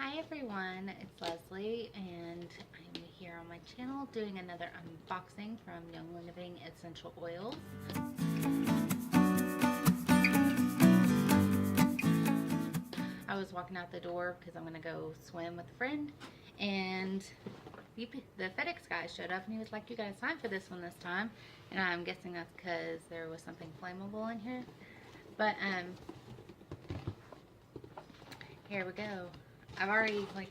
Hi everyone, it's Leslie and I'm here on my channel doing another unboxing from Young Living Essential Oils. I was walking out the door because I'm going to go swim with a friend, and the FedEx guy showed up and he was like, "You gotta sign for this one this time." And I'm guessing that's because there was something flammable in here. But here we go. I've already, cut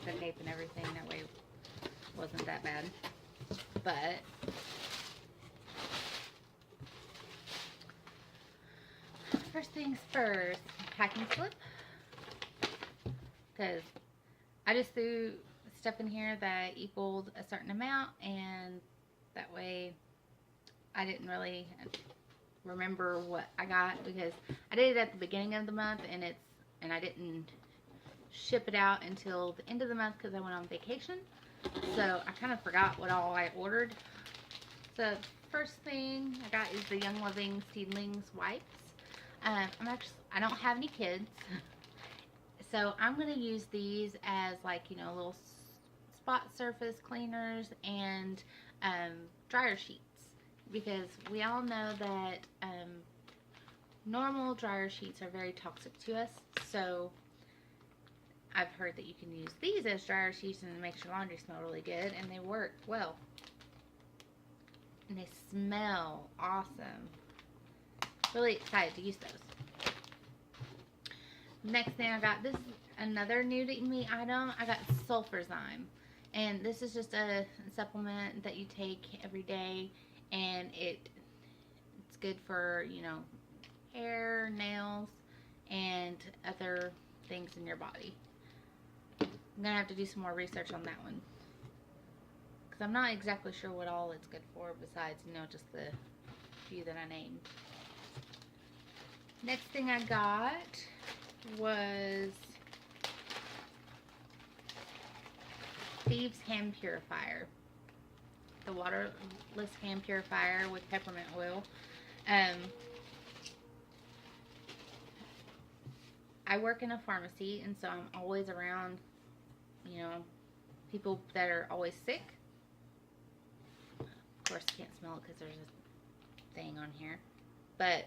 the tape and everything. That way it wasn't that bad. But first things first, packing slip. Because I just threw stuff in here that equaled a certain amount, and that way I didn't really remember what I got, because I did it at the beginning of the month and I didn't ship it out until the end of the month because I went on vacation. So I kind of forgot what all I ordered. So first thing I got is the Young Living Seedlings wipes. I don't have any kids, so I'm going to use these as little spot surface cleaners and dryer sheets, because we all know that normal dryer sheets are very toxic to us. So I've heard that you can use these as dryer sheets and it makes your laundry smell really good, and they work well. And they smell awesome. Really excited to use those. Next thing I got, this is another new to me item. I got Sulfurzyme. And this is just a supplement that you take every day, and it's good for, hair, nails, and other things in your body. I'm gonna have to do some more research on that one, because I'm not exactly sure what all it's good for besides, just the few that I named. Next thing I got was Thieves Hand Purifier. The waterless hand purifier with peppermint oil. I work in a pharmacy, and so I'm always around, people that are always sick. Of course, I can't smell it because there's a thing on here. But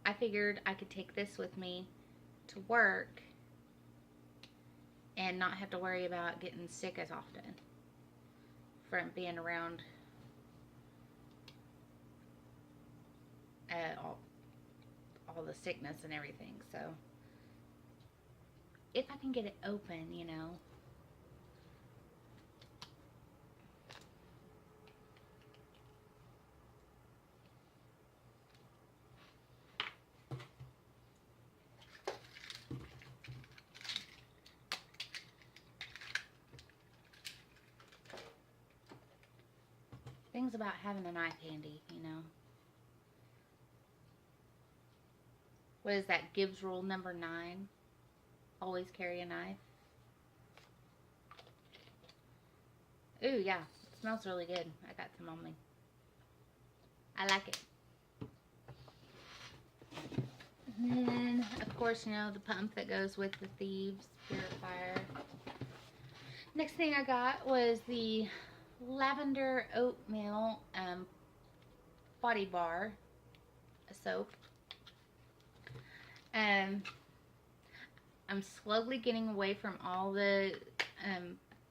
I figured I could take this with me to work and not have to worry about getting sick as often from being around all the sickness and everything. So if I can get it open, things about having a knife handy, What is that? Gibbs rule number 9. Always carry a knife. Ooh, yeah. It smells really good. I got some on me. I like it. And then, of course, the pump that goes with the Thieves Purifier. Next thing I got was the Lavender Oatmeal Body Bar soap. I'm slowly getting away from all the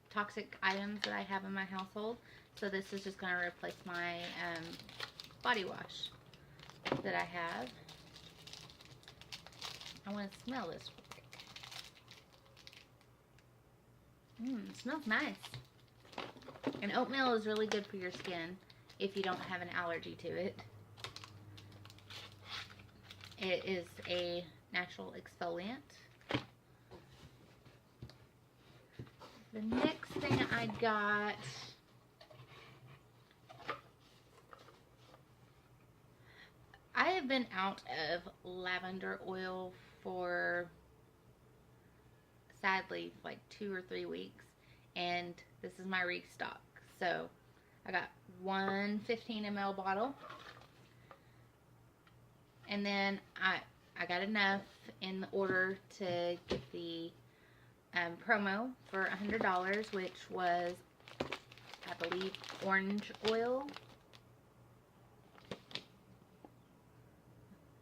toxic items that I have in my household. So this is just going to replace my body wash that I have. I want to smell this real quick. It smells nice. And oatmeal is really good for your skin if you don't have an allergy to it. It is a natural exfoliant. The next thing I got I have been out of lavender oil for, sadly, like 2 or 3 weeks, and this is my restock. So I got one 15 ml bottle, and then I got enough in order to get the promo for $100, which was, I believe, orange oil.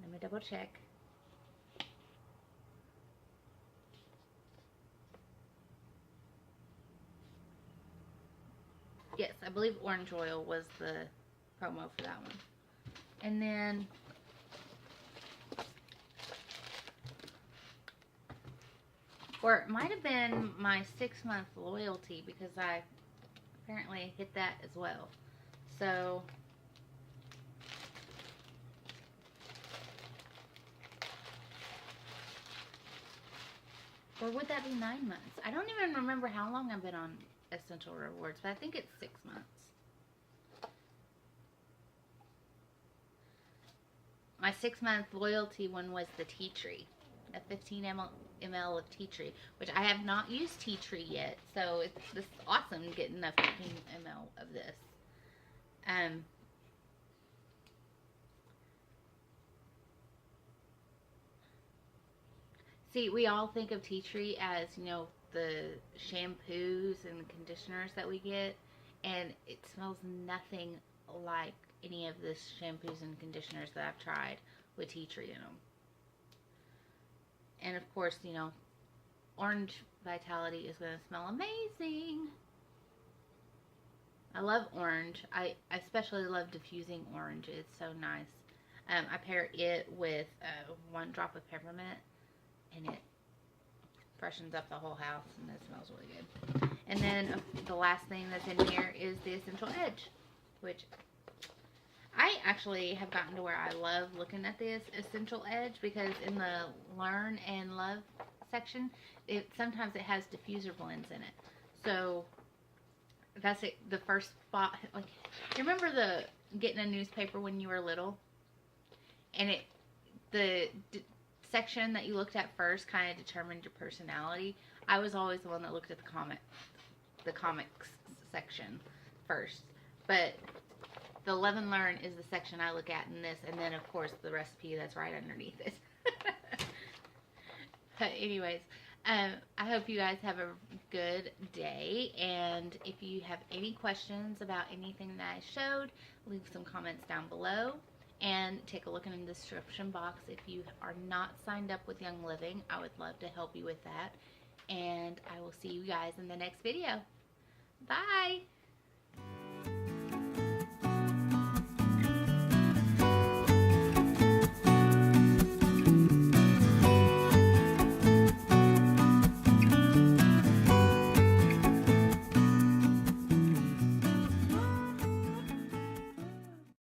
Let me double check. Yes, I believe orange oil was the promo for that one. And then or it might have been my 6-month loyalty, because I apparently hit that as well. So or would that be 9 months? I don't even remember how long I've been on Essential Rewards, but I think it's 6 months. My 6-month loyalty one was the tea tree, a 15 ml of tea tree, which I have not used tea tree yet, so it's awesome getting a 15 ml of this. See, we all think of tea tree as, you know, the shampoos and conditioners that we get, and it smells nothing like any of the shampoos and conditioners that I've tried with tea tree in them. And of course, you know, Orange Vitality is going to smell amazing. I love orange. I especially love diffusing orange. It's so nice. I pair it with 1 drop of peppermint, and it freshens up the whole house, and it smells really good. And then the last thing that's in here is the Essential Edge, which I actually have gotten to where I love looking at this Essential Edge, because in the Learn and Love section, sometimes it has diffuser blends in it. So that's it, the first spot. Like, you remember getting a newspaper when you were little, and the section that you looked at first kind of determined your personality? I was always the one that looked at the comics section first, but the Love and Learn is the section I look at in this, and then of course the recipe that's right underneath it. But anyways, I hope you guys have a good day, and if you have any questions about anything that I showed, leave some comments down below, and take a look in the description box. If you are not signed up with Young Living, I would love to help you with that, and I will see you guys in the next video. Bye!